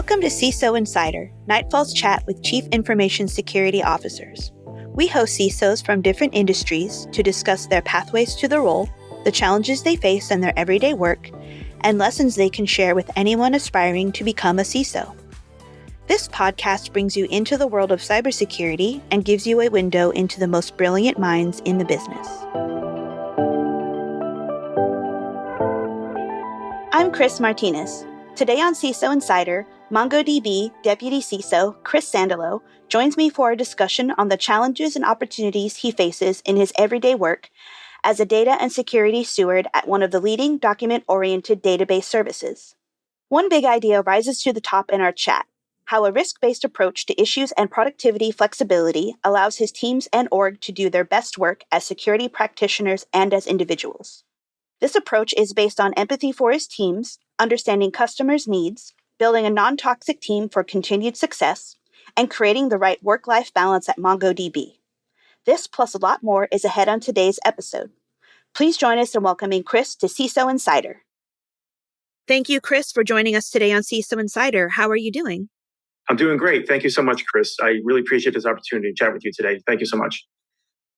Welcome to CISO Insider, Nightfall's chat with Chief Information Security Officers. We host CISOs from different industries to discuss their pathways to the role, the challenges they face in their everyday work, and lessons they can share with anyone aspiring to become a CISO. This podcast brings you into the world of cybersecurity and gives you a window into the most brilliant minds in the business. I'm Chris Martinez. Today on CISO Insider, MongoDB Deputy CISO Chris Sandulow joins me for a discussion on the challenges and opportunities he faces in his everyday work as a data and security steward at one of the leading document-oriented database services. One big idea rises to the top in our chat: how a risk-based approach to issues and productivity flexibility allows his teams and org to do their best work as security practitioners and as individuals. This approach is based on empathy for his teams, understanding customers' needs, building a non-toxic team for continued success, and creating the right work-life balance at MongoDB. This plus a lot more is ahead on today's episode. Please join us in welcoming Chris to CISO Insider. Thank you, Chris, for joining us today on CISO Insider. How are you doing? I'm doing great. Thank you so much, Chris. I really appreciate this opportunity to chat with you today. Thank you so much.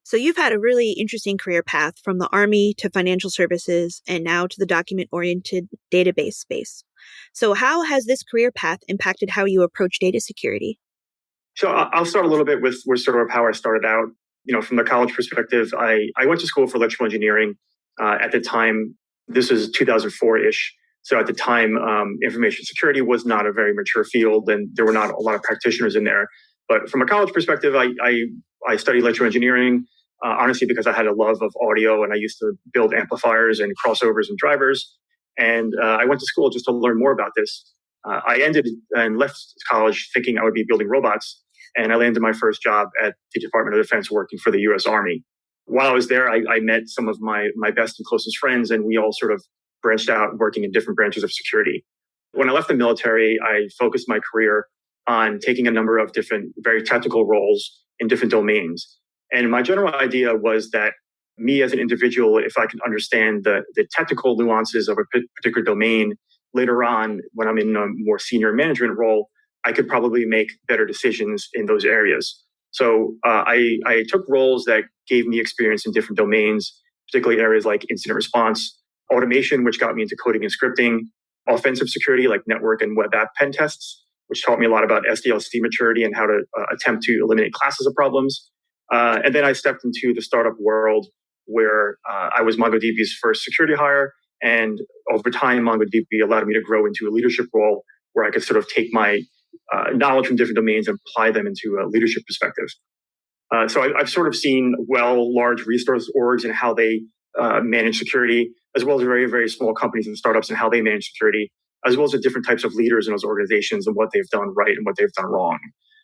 So you've had a really interesting career path from the Army to financial services and now to the document-oriented database space. So how has this career path impacted how you approach data security? So I'll start a little bit with sort of how I started out. From the college perspective, I went to school for electrical engineering. At the time, this was 2004-ish. So at the time, information security was not a very mature field, and there were not a lot of practitioners in there. But from a college perspective, I studied electrical engineering, honestly, because I had a love of audio, and I used to build amplifiers and crossovers and drivers. And I went to school just to learn more about this. I ended and left college thinking I would be building robots, and I landed my first job at the Department of Defense working for the U.S. Army. While I was there, I met some of my best and closest friends, and we all sort of branched out working in different branches of security. When I left the military, I focused my career on taking a number of different, very technical roles in different domains. And my general idea was that me as an individual, if I can understand the technical nuances of a particular domain, later on, when I'm in a more senior management role, I could probably make better decisions in those areas. So I took roles that gave me experience in different domains, particularly areas like incident response, automation, which got me into coding and scripting, offensive security like network and web app pen tests, which taught me a lot about SDLC maturity and how to attempt to eliminate classes of problems. And then I stepped into the startup world where I was MongoDB's first security hire. And over time, MongoDB allowed me to grow into a leadership role where I could sort of take my knowledge from different domains and apply them into a leadership perspective. So I've sort of seen large resource orgs and how they manage security, as well as very, very small companies and startups and how they manage security, as well as the different types of leaders in those organizations and what they've done right and what they've done wrong.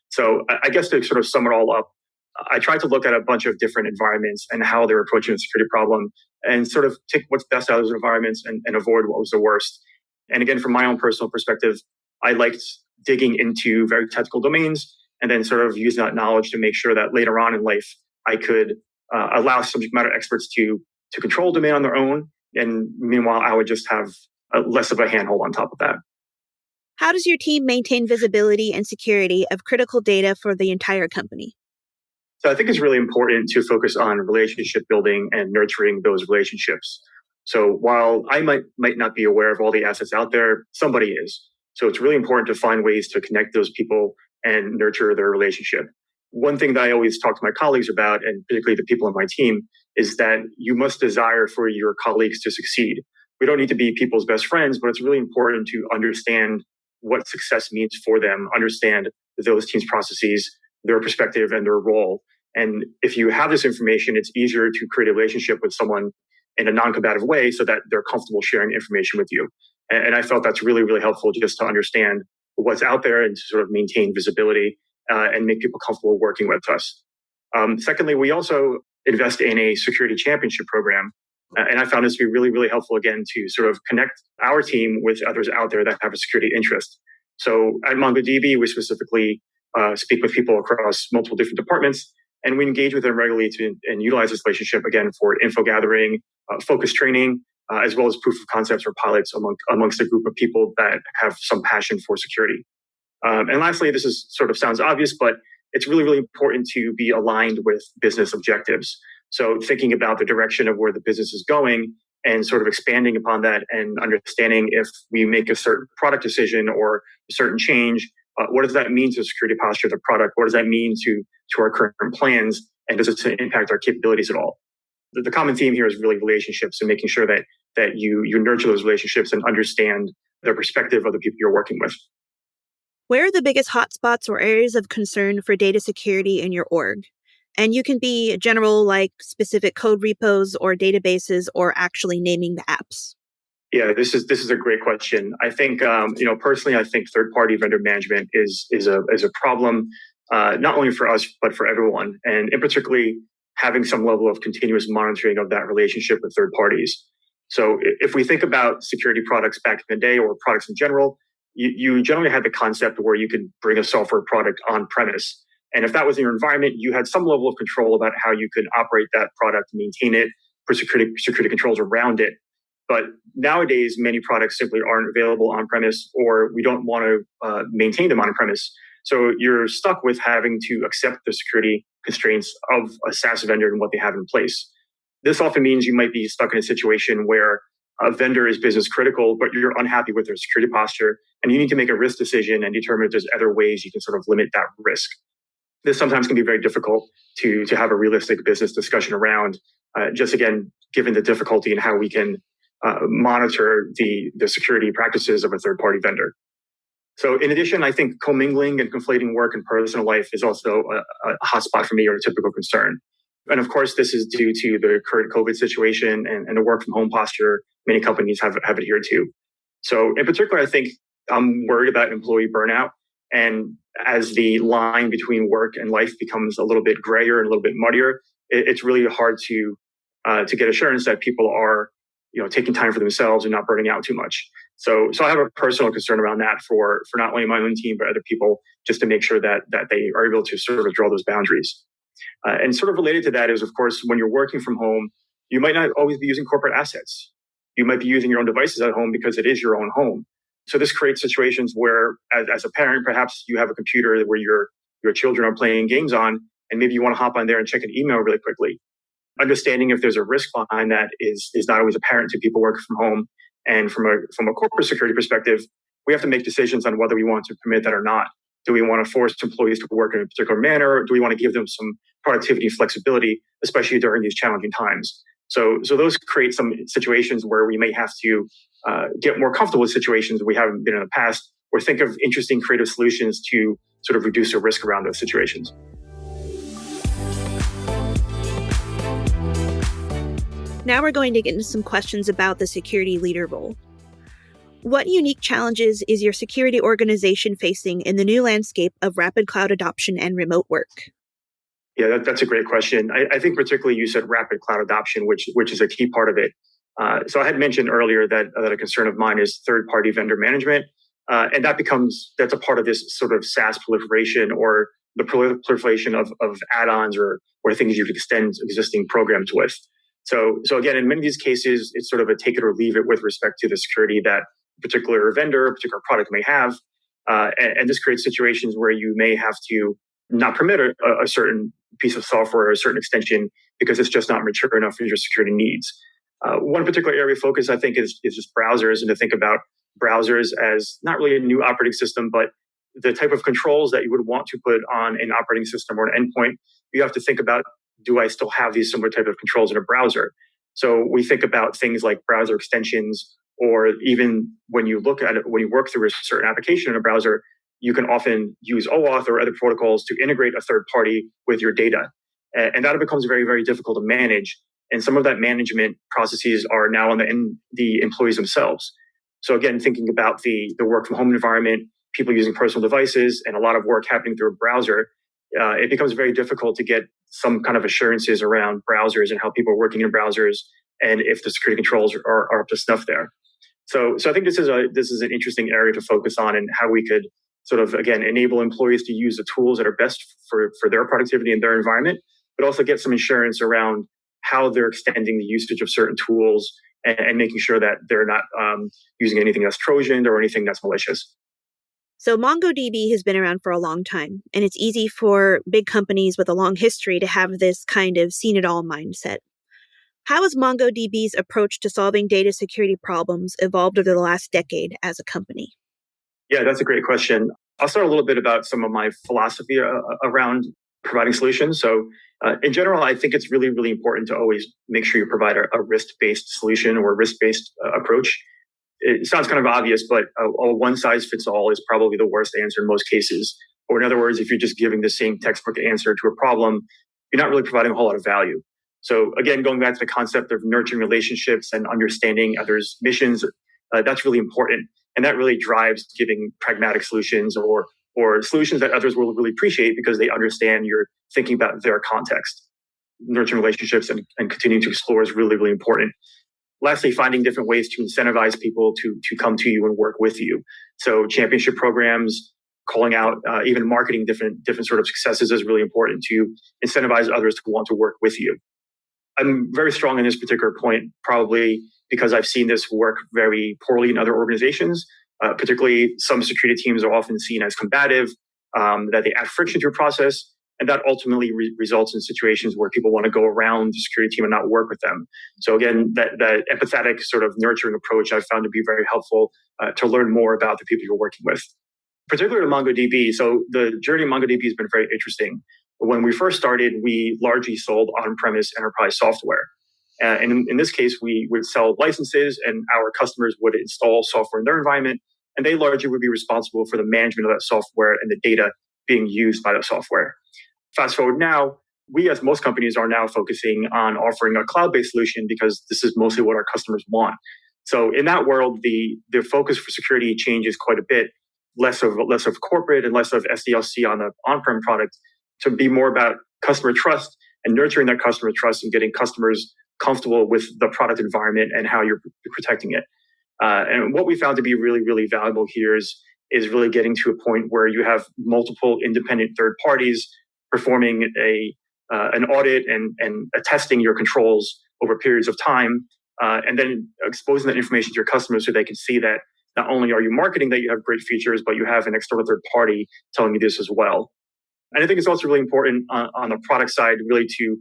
So I guess to sort of sum it all up, I tried to look at a bunch of different environments and how they're approaching the security problem and sort of take what's best out of those environments and avoid what was the worst. And again, from my own personal perspective, I liked digging into very technical domains and then sort of using that knowledge to make sure that later on in life, I could allow subject matter experts to control domain on their own. And meanwhile, I would just have less of a handhold on top of that. How does your team maintain visibility and security of critical data for the entire company? So I think it's really important to focus on relationship building and nurturing those relationships. So while I might not be aware of all the assets out there, somebody is. So it's really important to find ways to connect those people and nurture their relationship. One thing that I always talk to my colleagues about, and particularly the people on my team, is that you must desire for your colleagues to succeed. We don't need to be people's best friends, but it's really important to understand what success means for them, understand those teams' processes, their perspective, and their role. And if you have this information, it's easier to create a relationship with someone in a non-combative way so that they're comfortable sharing information with you. And I felt that's really, really helpful just to understand what's out there and to sort of maintain visibility and make people comfortable working with us. Secondly, we also invest in a security championship program. And I found this to be really, really helpful, again, to sort of connect our team with others out there that have a security interest. So at MongoDB, we specifically speak with people across multiple different departments, and we engage with them regularly and utilize this relationship, again, for info gathering, focus training, as well as proof of concepts or pilots amongst a group of people that have some passion for security. And lastly, this is sort of sounds obvious, but it's really, really important to be aligned with business objectives. So thinking about the direction of where the business is going and sort of expanding upon that and understanding if we make a certain product decision or a certain change, what does that mean to the security posture of the product? What does that mean to our current plans? And does it impact our capabilities at all? The common theme here is really relationships and making sure that you nurture those relationships and understand the perspective of the people you're working with. Where are the biggest hotspots or areas of concern for data security in your org? And you can be general, like specific code repos or databases, or actually naming the apps. Yeah, this is a great question. I think personally, I think third-party vendor management is a problem, not only for us but for everyone, and in particularly having some level of continuous monitoring of that relationship with third parties. So if we think about security products back in the day or products in general, you generally had the concept where you could bring a software product on premise. And if that was in your environment, you had some level of control about how you could operate that product, maintain it, put security controls around it. But nowadays, many products simply aren't available on premise, or we don't want to maintain them on premise. So you're stuck with having to accept the security constraints of a SaaS vendor and what they have in place. This often means you might be stuck in a situation where a vendor is business critical, but you're unhappy with their security posture, and you need to make a risk decision and determine if there's other ways you can sort of limit that risk. This sometimes can be very difficult to have a realistic business discussion around, just again, given the difficulty in how we can monitor the security practices of a third-party vendor. So in addition, I think commingling and conflating work and personal life is also a hotspot for me, or a typical concern. And of course, this is due to the current COVID situation and the work from home posture many companies have adhered to. So in particular, I think I'm worried about employee burnout. And as the line between work and life becomes a little bit grayer and a little bit muddier, it's really hard to get assurance that people are taking time for themselves and not burning out too much. So I have a personal concern around that for not only my own team, but other people, just to make sure that they are able to sort of draw those boundaries. And sort of related to that is, of course, when you're working from home, you might not always be using corporate assets. You might be using your own devices at home because it is your own home. So this creates situations where, as a parent, perhaps you have a computer where your children are playing games on, and maybe you want to hop on there and check an email really quickly. Understanding if there's a risk behind that is not always apparent to people working from home. And from a corporate security perspective, we have to make decisions on whether we want to permit that or not. Do we want to force employees to work in a particular manner? Or do we want to give them some productivity and flexibility, especially during these challenging times? So those create some situations where we may have to get more comfortable with situations we haven't been in the past, or think of interesting creative solutions to sort of reduce the risk around those situations. Now we're going to get into some questions about the security leader role. What unique challenges is your security organization facing in the new landscape of rapid cloud adoption and remote work? Yeah, that's a great question. I think particularly you said rapid cloud adoption, which is a key part of it. So I had mentioned earlier that a concern of mine is third-party vendor management, and that's a part of this sort of SaaS proliferation, or the proliferation of add-ons or things you could extend existing programs with. So again, in many of these cases, it's sort of a take it or leave it with respect to the security that a particular vendor, a particular product may have. And this creates situations where you may have to not permit a certain piece of software or a certain extension because it's just not mature enough for your security needs. One particular area of focus, I think, is just browsers, and to think about browsers as not really a new operating system, but the type of controls that you would want to put on an operating system or an endpoint. You have to think about, do I still have these similar type of controls in a browser? So we think about things like browser extensions, or even when you look at it, when you work through a certain application in a browser, you can often use OAuth or other protocols to integrate a third party with your data. And that becomes very, very difficult to manage. And some of that management processes are now on the employees themselves. So again, thinking about the work from home environment, people using personal devices, and a lot of work happening through a browser, it becomes very difficult to get some kind of assurances around browsers and how people are working in browsers, and if the security controls are up to snuff there. So I think this is an interesting area to focus on, and how we could sort of, again, enable employees to use the tools that are best for their productivity in their environment, but also get some assurance around how they're extending the usage of certain tools, and making sure that they're not using anything that's Trojan or anything that's malicious. So MongoDB has been around for a long time, and it's easy for big companies with a long history to have this kind of seen-it-all mindset. How has MongoDB's approach to solving data security problems evolved over the last decade as a company? Yeah, that's a great question. I'll start a little bit about some of my philosophy around providing solutions. So, in general, I think it's really, really important to always make sure you provide a risk-based solution or a risk-based approach. It sounds kind of obvious, but a one-size-fits-all is probably the worst answer in most cases. Or in other words, if you're just giving the same textbook answer to a problem, you're not really providing a whole lot of value. So again, going back to the concept of nurturing relationships and understanding others' missions, that's really important. And that really drives giving pragmatic solutions or solutions that others will really appreciate because they understand you're thinking about their context. Nurturing relationships and continuing to explore is really, really important. Lastly, finding different ways to incentivize people to come to you and work with you. So championship programs, calling out, even marketing different sort of successes is really important to incentivize others to want to work with you. I'm very strong in this particular point, probably because I've seen this work very poorly in other organizations. Particularly, some security teams are often seen as combative, that they add friction to a process, and that ultimately results in situations where people want to go around the security team and not work with them. So again, that empathetic sort of nurturing approach I've found to be very helpful to learn more about the people you're working with. Particularly to MongoDB, so the journey of MongoDB has been very interesting. When we first started, we largely sold on-premise enterprise software. And in this case, we would sell licenses and our customers would install software in their environment, and they largely would be responsible for the management of that software and the data being used by the software. Fast forward now, we as most companies are now focusing on offering a cloud-based solution because this is mostly what our customers want. So in that world, the focus for security changes quite a bit, less of corporate and less of SDLC on the on-prem product to be more about customer trust and nurturing that customer trust and getting customers comfortable with the product environment and how you're protecting it. And what we found to be really, really valuable here is really getting to a point where you have multiple independent third parties performing an audit and attesting your controls over periods of time, and then exposing that information to your customers so they can see that not only are you marketing that you have great features, but you have an external third party telling you this as well. And I think it's also really important on the product side, really to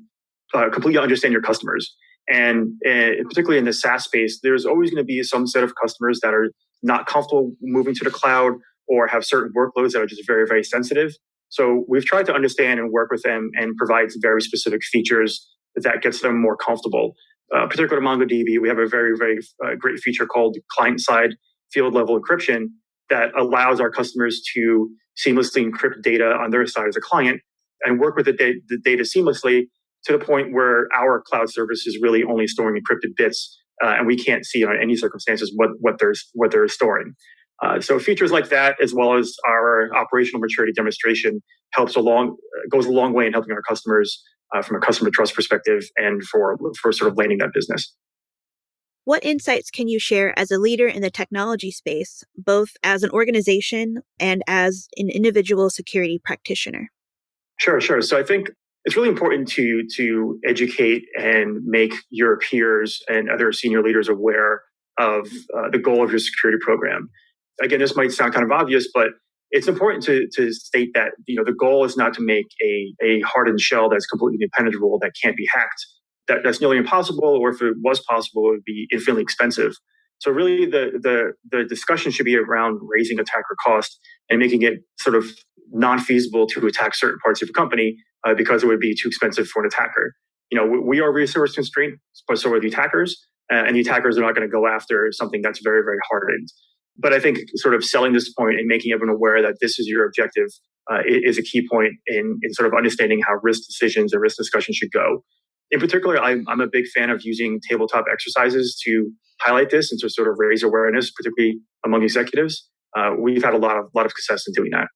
completely understand your customers. And particularly in the SaaS space, there's always going to be some set of customers that are not comfortable moving to the cloud or have certain workloads that are just very, very sensitive. So we've tried to understand and work with them and provide very specific features that gets them more comfortable. Particularly MongoDB, we have a very, very great feature called client-side field-level encryption that allows our customers to seamlessly encrypt data on their side as a client and work with the data seamlessly to the point where our cloud service is really only storing encrypted bits, and we can't see under any circumstances what they're storing. So features like that, as well as our operational maturity demonstration, goes a long way in helping our customers from a customer trust perspective and for sort of landing that business. What insights can you share as a leader in the technology space, both as an organization and as an individual security practitioner? Sure. So I think it's really important to educate and make your peers and other senior leaders aware of the goal of your security program. Again, this might sound kind of obvious, but it's important to state that the goal is not to make a hardened shell that's completely impenetrable, that can't be hacked. That's nearly impossible, or if it was possible, it would be infinitely expensive. So really the discussion should be around raising attacker cost and making it sort of non-feasible to attack certain parts of a company because it would be too expensive for an attacker. We are resource constrained, but so are the attackers, and the attackers are not going to go after something that's very, very hardened. But I think sort of selling this point and making everyone aware that this is your objective is a key point in sort of understanding how risk decisions and risk discussions should go. In particular, I'm a big fan of using tabletop exercises to highlight this and to sort of raise awareness, particularly among executives. We've had a lot of success in doing that.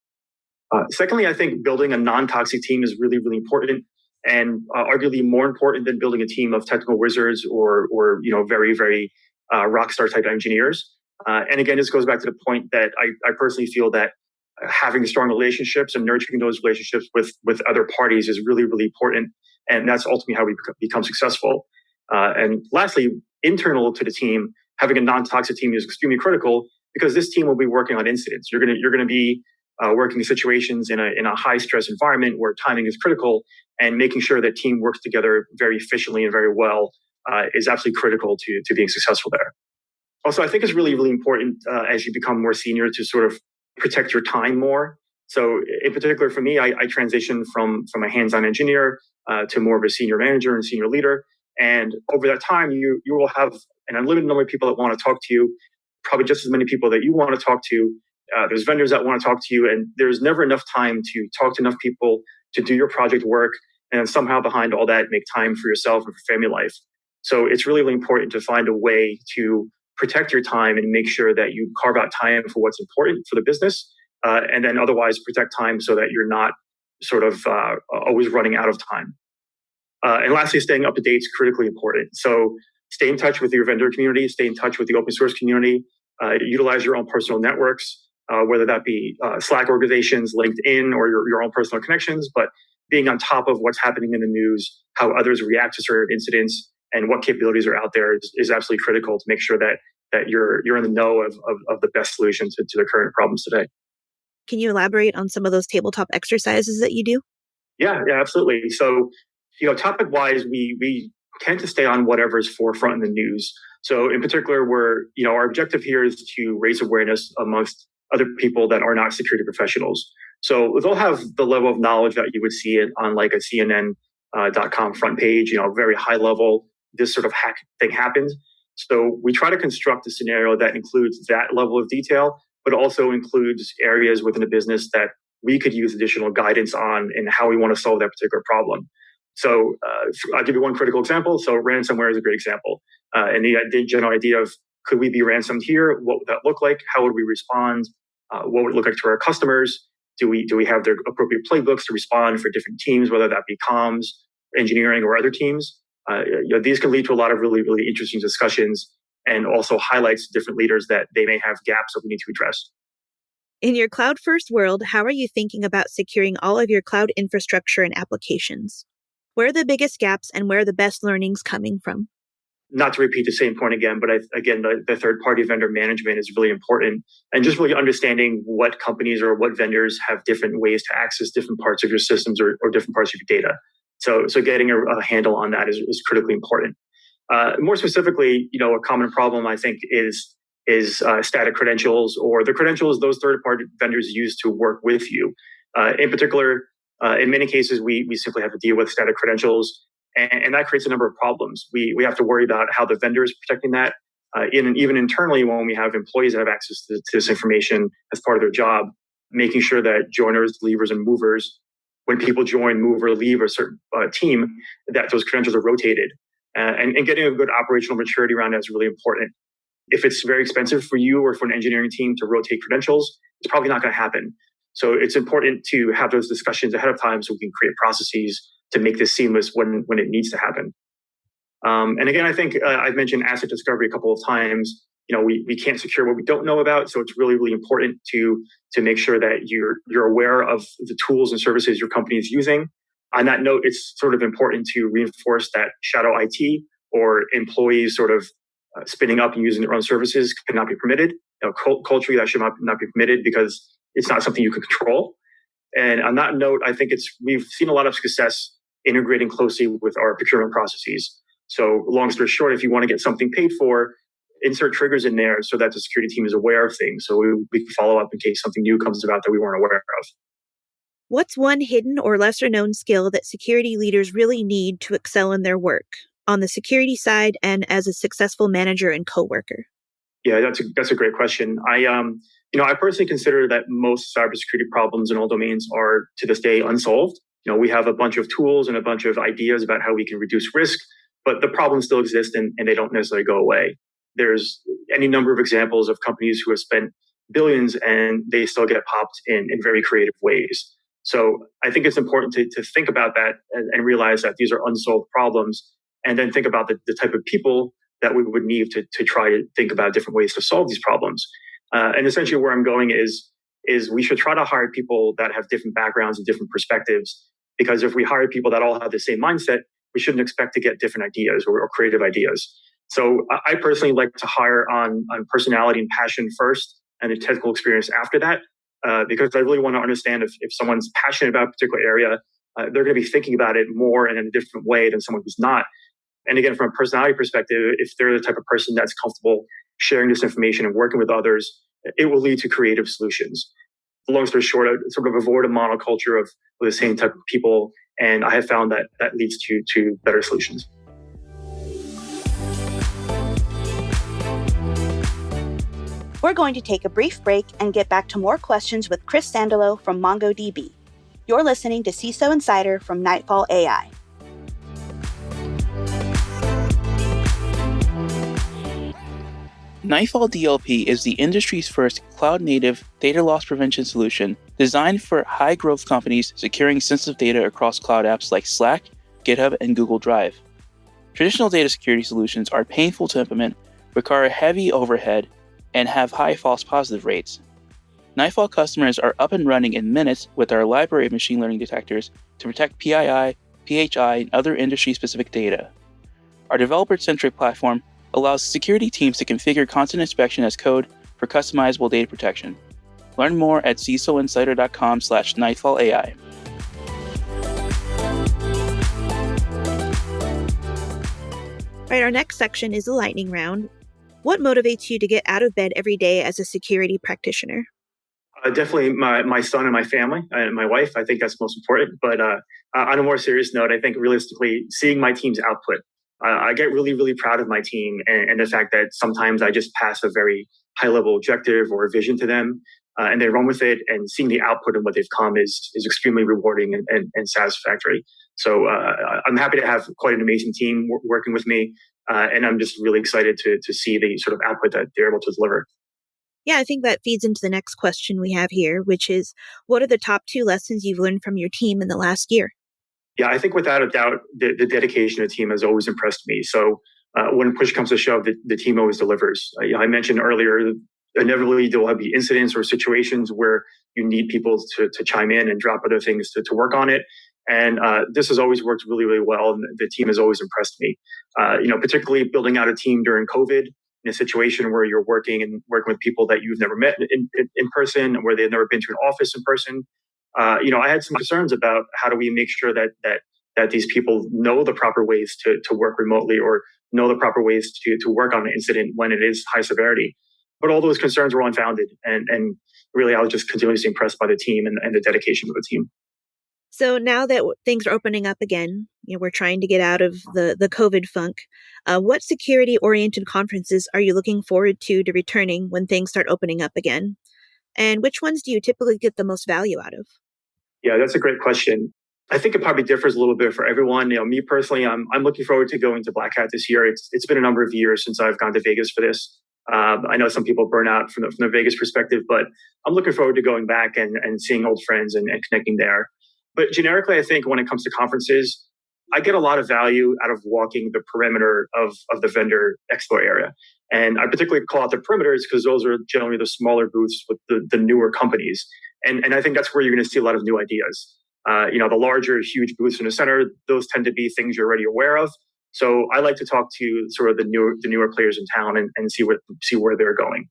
Secondly, I think building a non-toxic team is really, really important, and arguably more important than building a team of technical wizards or very, very rock star type engineers. And again, this goes back to the point that I personally feel that having strong relationships and nurturing those relationships with other parties is really, really important. And that's ultimately how we become successful. And lastly, internal to the team, having a non-toxic team is extremely critical because this team will be working on incidents. You're gonna be working in situations in a high stress environment where timing is critical, and making sure that team works together very efficiently and very well is absolutely critical to being successful there. Also, I think it's really, really important as you become more senior to sort of protect your time more. So in particular for me, I transitioned from a hands-on engineer to more of a senior manager and senior leader. And over that time, you will have an unlimited number of people that want to talk to you, probably just as many people that you want to talk to. There's vendors that want to talk to you, and there's never enough time to talk to enough people to do your project work, and somehow behind all that, make time for yourself and for family life. So it's really, really important to find a way to protect your time and make sure that you carve out time for what's important for the business, and then otherwise protect time so that you're not sort of always running out of time. And lastly, staying up to date is critically important. So stay in touch with your vendor community, stay in touch with the open source community, utilize your own personal networks, whether that be Slack organizations, LinkedIn, or your own personal connections, but being on top of what's happening in the news, how others react to certain incidents, and what capabilities are out there is absolutely critical to make sure that you're in the know of the best solution to the current problems today. Can you elaborate on some of those tabletop exercises that you do? Yeah, absolutely. So, topic-wise, we tend to stay on whatever's forefront in the news. So in particular, our objective here is to raise awareness amongst other people that are not security professionals. So they'll have the level of knowledge that you would see it on like a CNN.com front page, very high level, this sort of hack thing happened. So we try to construct a scenario that includes that level of detail, but also includes areas within the business that we could use additional guidance on and how we want to solve that particular problem. So I'll give you one critical example. So ransomware is a great example. And the general idea of, could we be ransomed here? What would that look like? How would we respond? What would it look like to our customers? Do we have the appropriate playbooks to respond for different teams, whether that be comms, engineering, or other teams? These can lead to a lot of really, really interesting discussions, and also highlights to different leaders that they may have gaps that we need to address. In your cloud-first world, how are you thinking about securing all of your cloud infrastructure and applications? Where are the biggest gaps, and where are the best learnings coming from? Not to repeat the same point again, but the third-party vendor management is really important, and just really understanding what companies or what vendors have different ways to access different parts of your systems or different parts of your data. So getting a handle on that is critically important. More specifically, a common problem I think is static credentials, or the credentials those third-party vendors use to work with you. In particular, in many cases, we simply have to deal with static credentials, and that creates a number of problems. We have to worry about how the vendor is protecting that, even internally when we have employees that have access to this information as part of their job, making sure that joiners, leavers, and movers, when people join, move, or leave a certain team, that those credentials are rotated. And getting a good operational maturity around that is really important. If it's very expensive for you or for an engineering team to rotate credentials, it's probably not going to happen. So it's important to have those discussions ahead of time so we can create processes to make this seamless when it needs to happen. And again, I think I've mentioned asset discovery a couple of times. We can't secure what we don't know about, so it's really, really important to make sure that you're aware of the tools and services your company is using. On that note, it's sort of important to reinforce that shadow IT or employees sort of spinning up and using their own services cannot be permitted. Culturally, that should not be permitted because it's not something you can control. And on that note, I think we've seen a lot of success integrating closely with our procurement processes. So long story short, if you want to get something paid for, insert triggers in there so that the security team is aware of things. So we can follow up in case something new comes about that we weren't aware of. What's one hidden or lesser known skill that security leaders really need to excel in their work on the security side and as a successful manager and coworker? Yeah, that's a great question. I personally consider that most cybersecurity problems in all domains are to this day unsolved. We have a bunch of tools and a bunch of ideas about how we can reduce risk, but the problems still exist and they don't necessarily go away. There's any number of examples of companies who have spent billions and they still get popped in very creative ways. So I think it's important to think about that and realize that these are unsolved problems, and then think about the type of people that we would need to try to think about different ways to solve these problems. And essentially where I'm going is we should try to hire people that have different backgrounds and different perspectives, because if we hire people that all have the same mindset, we shouldn't expect to get different ideas or creative ideas. So I personally like to hire on personality and passion first, and the technical experience after that, because I really want to understand if someone's passionate about a particular area, they're going to be thinking about it more and in a different way than someone who's not. And again, from a personality perspective, if they're the type of person that's comfortable sharing this information and working with others, it will lead to creative solutions. Long story short, I sort of avoid a monoculture of the same type of people, and I have found that leads to better solutions. We're going to take a brief break and get back to more questions with Chris Sandulow from MongoDB. You're listening to CISO Insider from Nightfall AI. Nightfall DLP is the industry's first cloud-native data loss prevention solution designed for high-growth companies securing sensitive data across cloud apps like Slack, GitHub, and Google Drive. Traditional data security solutions are painful to implement, require heavy overhead, and have high false positive rates. Nightfall customers are up and running in minutes with our library of machine learning detectors to protect PII, PHI, and other industry-specific data. Our developer-centric platform allows security teams to configure content inspection as code for customizable data protection. Learn more at cisoinsider.com/nightfallai. All right, our next section is the lightning round. What motivates you to get out of bed every day as a security practitioner? Definitely my son and my family and my wife. I think that's most important. But on a more serious note, I think realistically, seeing my team's output. I get really, really proud of my team and the fact that sometimes I just pass a very high-level objective or a vision to them, and they run with it, and seeing the output of what they've come is extremely rewarding and satisfactory. So I'm happy to have quite an amazing team working with me, and I'm just really excited to see the sort of output that they're able to deliver. Yeah, I think that feeds into the next question we have here, which is, what are the top 2 lessons you've learned from your team in the last year? Yeah, I think without a doubt, the dedication of the team has always impressed me. So when push comes to shove, the team always delivers. I mentioned earlier, inevitably there will be incidents or situations where you need people to chime in and drop other things to work on it. And this has always worked really, really well. And the team has always impressed me. Particularly building out a team during COVID in a situation where you're working with people that you've never met in person, where they've never been to an office in person. I had some concerns about how do we make sure that these people know the proper ways to work remotely or know the proper ways to work on an incident when it is high severity. But all those concerns were unfounded. And really, I was just continuously impressed by the team and the dedication of the team. So now that things are opening up again, we're trying to get out of the COVID funk. What security-oriented conferences are you looking forward to returning when things start opening up again? And which ones do you typically get the most value out of? Yeah, that's a great question. I think it probably differs a little bit for everyone. Me personally, I'm looking forward to going to Black Hat this year. It's been a number of years since I've gone to Vegas for this. I know some people burn out from the Vegas perspective, but I'm looking forward to going back and seeing old friends and connecting there. But generically, I think when it comes to conferences, I get a lot of value out of walking the perimeter of the vendor expo area. And I particularly call out the perimeters because those are generally the smaller booths with the newer companies. And I think that's where you're going to see a lot of new ideas. The larger, huge booths in the center, those tend to be things you're already aware of. So I like to talk to sort of the newer players in town and see where they're going.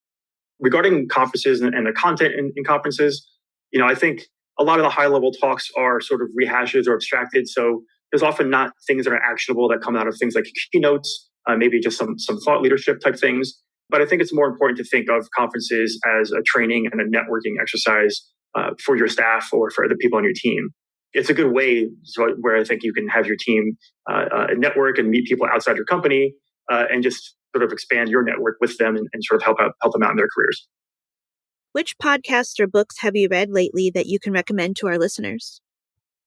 Regarding conferences and the content in conferences, I think a lot of the high-level talks are sort of rehashes or abstracted. So there's often not things that are actionable that come out of things like keynotes, maybe just some thought leadership type things. But I think it's more important to think of conferences as a training and a networking exercise for your staff or for the people on your team. It's a good way where I think you can have your team network and meet people outside your company and just sort of expand your network with them and sort of help them out in their careers. Which podcasts or books have you read lately that you can recommend to our listeners?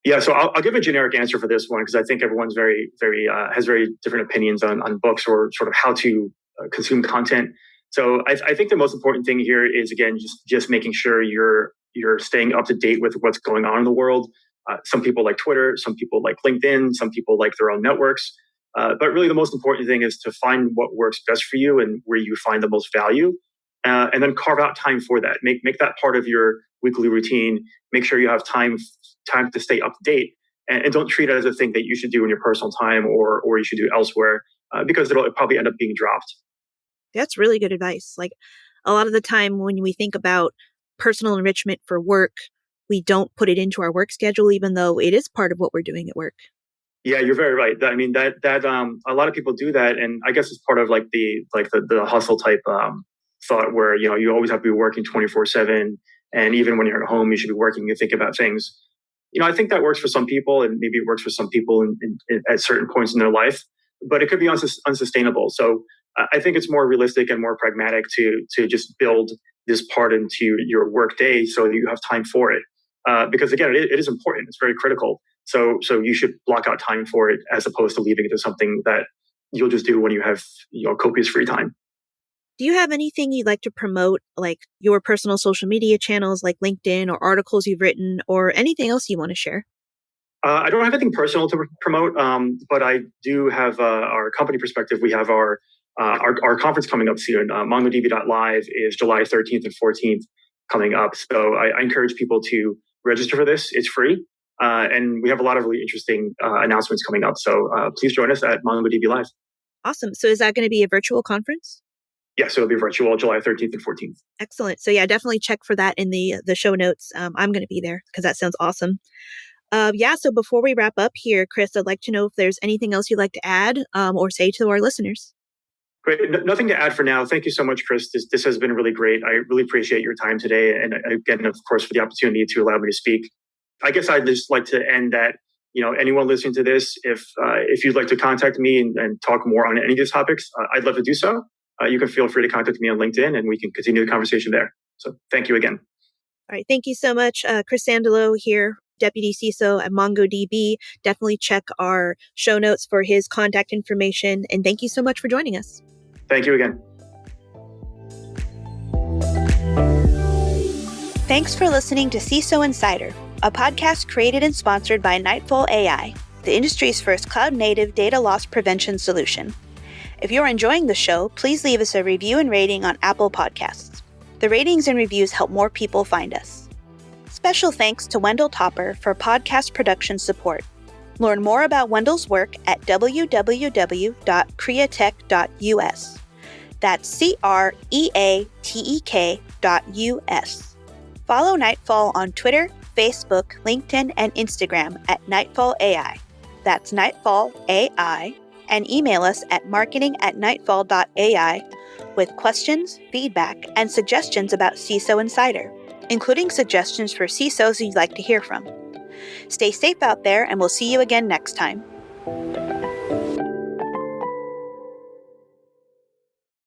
Yeah, so I'll give a generic answer for this one because I think everyone's very, very has very different opinions on books or sort of how to consume content. So I think the most important thing here is, again, just making sure you're staying up to date with what's going on in the world. Some people like Twitter, some people like LinkedIn, some people like their own networks. But really the most important thing is to find what works best for you and where you find the most value. And then carve out time for that. Make that part of your weekly routine. Make sure you have time to stay up to date. And don't treat it as a thing that you should do in your personal time or you should do elsewhere because it'll probably end up being dropped. That's really good advice. a lot of the time when we think about personal enrichment for work, we don't put it into our work schedule, even though it is part of what we're doing at work. Yeah, you're very right. I mean, that a lot of people do that, and I guess it's part of like the hustle type thought where you always have to be working 24/7, and even when you're at home, you should be working and think about things. I think that works for some people, and maybe it works for some people at certain points in their life, but it could be unsustainable. So I think it's more realistic and more pragmatic to just build this part into your work day so that you have time for it. Because again, it is important. It's very critical. So you should block out time for it as opposed to leaving it to something that you'll just do when you have copious free time. Do you have anything you'd like to promote, like your personal social media channels like LinkedIn or articles you've written or anything else you want to share? I don't have anything personal to promote, but I do have our company perspective. We have our conference coming up soon. MongoDB Live is July 13th and 14th coming up. So I encourage people to register for this. It's free. And we have a lot of really interesting announcements coming up. So please join us at MongoDB Live. Awesome. So is that going to be a virtual conference? Yes, it'll be virtual July 13th and 14th. Excellent. So yeah, definitely check for that in the show notes. I'm going to be there because that sounds awesome. So before we wrap up here, Chris, I'd like to know if there's anything else you'd like to add or say to our listeners. Great. Nothing to add for now. Thank you so much, Chris. This has been really great. I really appreciate your time today. And again, of course, for the opportunity to allow me to speak. I guess I'd just like to end that, anyone listening to this, if you'd like to contact me and talk more on any of these topics, I'd love to do so. You can feel free to contact me on LinkedIn and we can continue the conversation there. So thank you again. All right. Thank you so much. Chris Sandulow here, Deputy CISO at MongoDB. Definitely check our show notes for his contact information. And thank you so much for joining us. Thank you again. Thanks for listening to CISO Insider, a podcast created and sponsored by Nightfall AI, the industry's first cloud-native data loss prevention solution. If you're enjoying the show, please leave us a review and rating on Apple Podcasts. The ratings and reviews help more people find us. Special thanks to Wendell Topper for podcast production support. Learn more about Wendell's work at www.createch.us. That's CREATEK.us. Follow Nightfall on Twitter, Facebook, LinkedIn, and Instagram at Nightfall AI. That's Nightfall AI. And email us at marketing@nightfall.ai with questions, feedback, and suggestions about CISO Insider, including suggestions for CISOs you'd like to hear from. Stay safe out there, and we'll see you again next time.